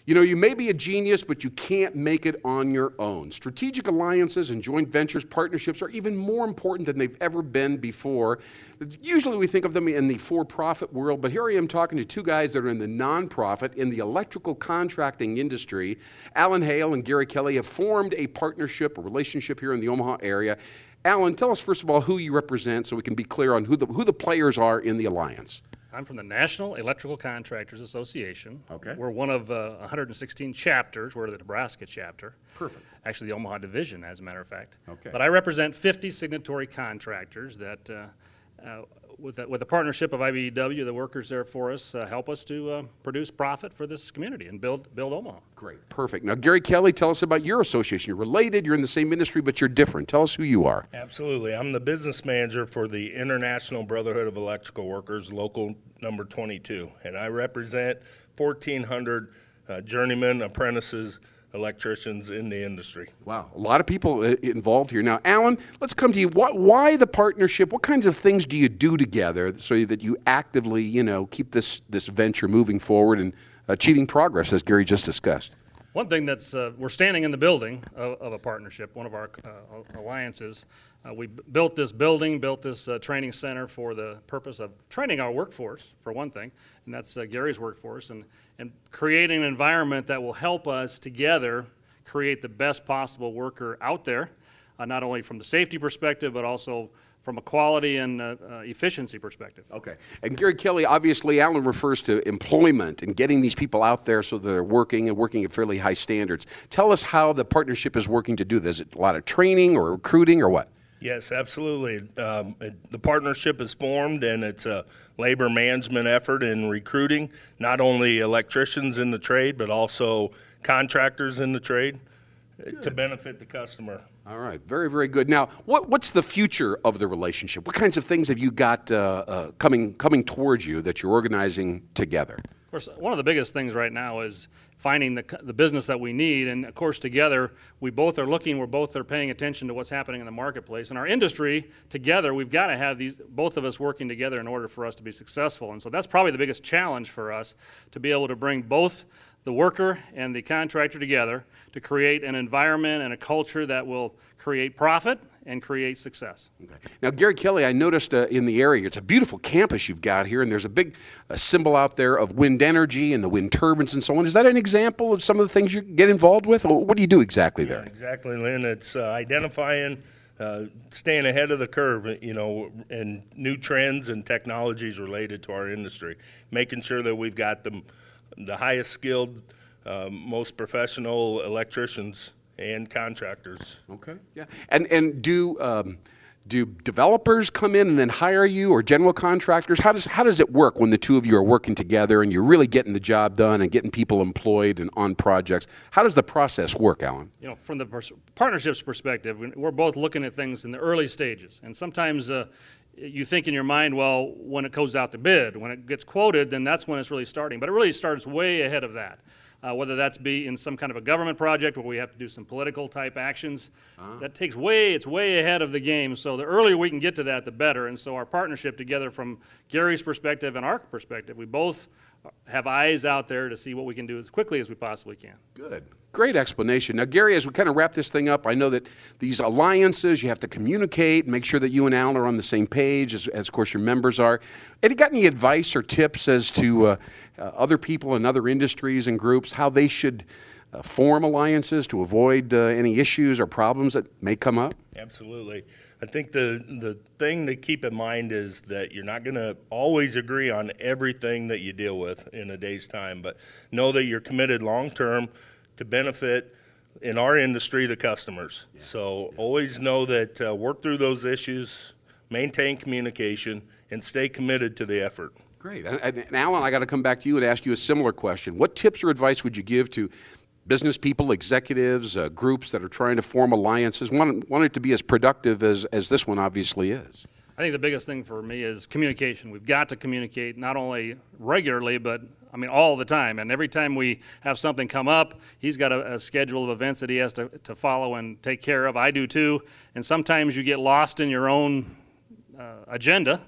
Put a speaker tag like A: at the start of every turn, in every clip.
A: You know, you may be a genius, but you can't make it on your own. Strategic alliances and joint ventures, partnerships are even more important than they've ever been before. Usually we think of them in the for-profit world, but here I am talking to two guys that are in the nonprofit, in the electrical contracting industry. Hale and Gary Kelly have formed a partnership, a relationship here in the Omaha area. Alan, tell us first of all who you represent so we can be clear on who the players are in the alliance.
B: I'm from the National Electrical Contractors Association.
A: Okay.
B: We're one of 116 chapters. We're the Nebraska chapter.
A: Perfect.
B: Actually, the Omaha division, as a matter of fact.
A: Okay.
B: But I represent 50 signatory contractors that, with the partnership of IBEW, the workers there for us, help us to produce profit for this community and build Omaha.
A: Great. Perfect. Now, Gary Kelly, tell us about your association. You're related, you're in the same industry, but you're different. Tell us who you are.
C: Absolutely. I'm the business manager for the International Brotherhood of Electrical Workers, local number 22, and I represent 1,400 journeymen, apprentices, electricians in the industry.
A: Wow, a lot of people involved here. Now, Alan, let's come to you. Why the partnership? What kinds of things do you do together so that you actively, keep this venture moving forward and achieving progress, as Gary just discussed?
B: One thing that's, we're standing in the building of a partnership, one of our alliances. We built this building, built this training center for the purpose of training our workforce, for one thing, and that's Gary's workforce, and creating an environment that will help us together create the best possible worker out there, not only from the safety perspective, but also from a quality and efficiency perspective.
A: Okay. And Gary Kelly, obviously, Alan refers to employment and getting these people out there so they're working at fairly high standards. Tell us how the partnership is working to do this. Is it a lot of training or recruiting or what?
C: Yes, absolutely. The partnership is formed, and it's a labor management effort in recruiting not only electricians in the trade, but also contractors in the trade. Good. To benefit the customer.
A: All right, very, very good. Now, what's the future of the relationship? What kinds of things have you got coming towards you that you're organizing together?
B: Of course, one of the biggest things right now is finding the business that we need, and of course together we both are looking, we're both are paying attention to what's happening in the marketplace. In our industry, together we've got to have both of us working together in order for us to be successful, and so that's probably the biggest challenge for us, to be able to bring both the worker and the contractor together to create an environment and a culture that will create profit and create success.
A: Okay. Now, Gary Kelly, I noticed in the area, it's a beautiful campus you've got here, and there's a big symbol out there of wind energy and the wind turbines and so on. Is that an example of some of the things you get involved with? Or what do you do exactly there?
C: Yeah, exactly, Lynn. It's identifying, staying ahead of the curve, and new trends and technologies related to our industry, making sure that we've got the highest skilled, most professional electricians and contractors.
A: Okay. Yeah. And do developers come in and then hire you, or general contractors? How does it work when the two of you are working together and you're really getting the job done and getting people employed and on projects? How does the process work, Alan?
B: From the partnerships perspective, we're both looking at things in the early stages, and sometimes you think in your mind, well, when it goes out to bid, when it gets quoted, then that's when it's really starting. But it really starts way ahead of that. Whether that's be in some kind of a government project where we have to do some political type actions, that takes it's way ahead of the game. So the earlier we can get to that, the better. And so our partnership together, from Gary's perspective and our perspective, we both have eyes out there to see what we can do as quickly as we possibly can.
A: Good. Great explanation. Now, Gary, as we kind of wrap this thing up, I know that these alliances, you have to communicate, make sure that you and Alan are on the same page, as of course your members are. Have you got any advice or tips as to other people in other industries and groups, how they should form alliances to avoid any issues or problems that may come up?
C: Absolutely. I think the thing to keep in mind is that you're not going to always agree on everything that you deal with in a day's time, but know that you're committed long-term to benefit, in our industry, the customers. Yeah. So always know that work through those issues, maintain communication, and stay committed to the effort.
A: Great. And Alan, I got to come back to you and ask you a similar question. What tips or advice would you give to business people, executives, groups that are trying to form alliances, want it to be as productive as this one obviously is?
B: I think the biggest thing for me is communication. We've got to communicate not only regularly, but all the time. And every time we have something come up, he's got a schedule of events that he has to follow and take care of. I do too. And sometimes you get lost in your own agenda,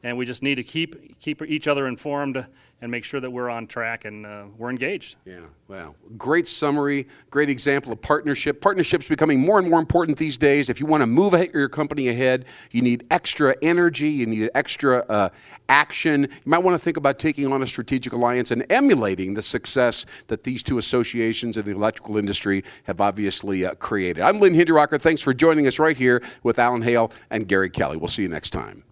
B: and we just need to keep each other informed and make sure that we're on track and we're engaged.
A: Yeah, wow. Great summary, great example of partnership. Partnership's becoming more and more important these days. If you want to move your company ahead, you need extra energy, you need extra action. You might want to think about taking on a strategic alliance and emulating the success that these two associations in the electrical industry have obviously created. I'm Lynn Hinderrocker. Thanks for joining us right here with Alan Hale and Gary Kelly. We'll see you next time.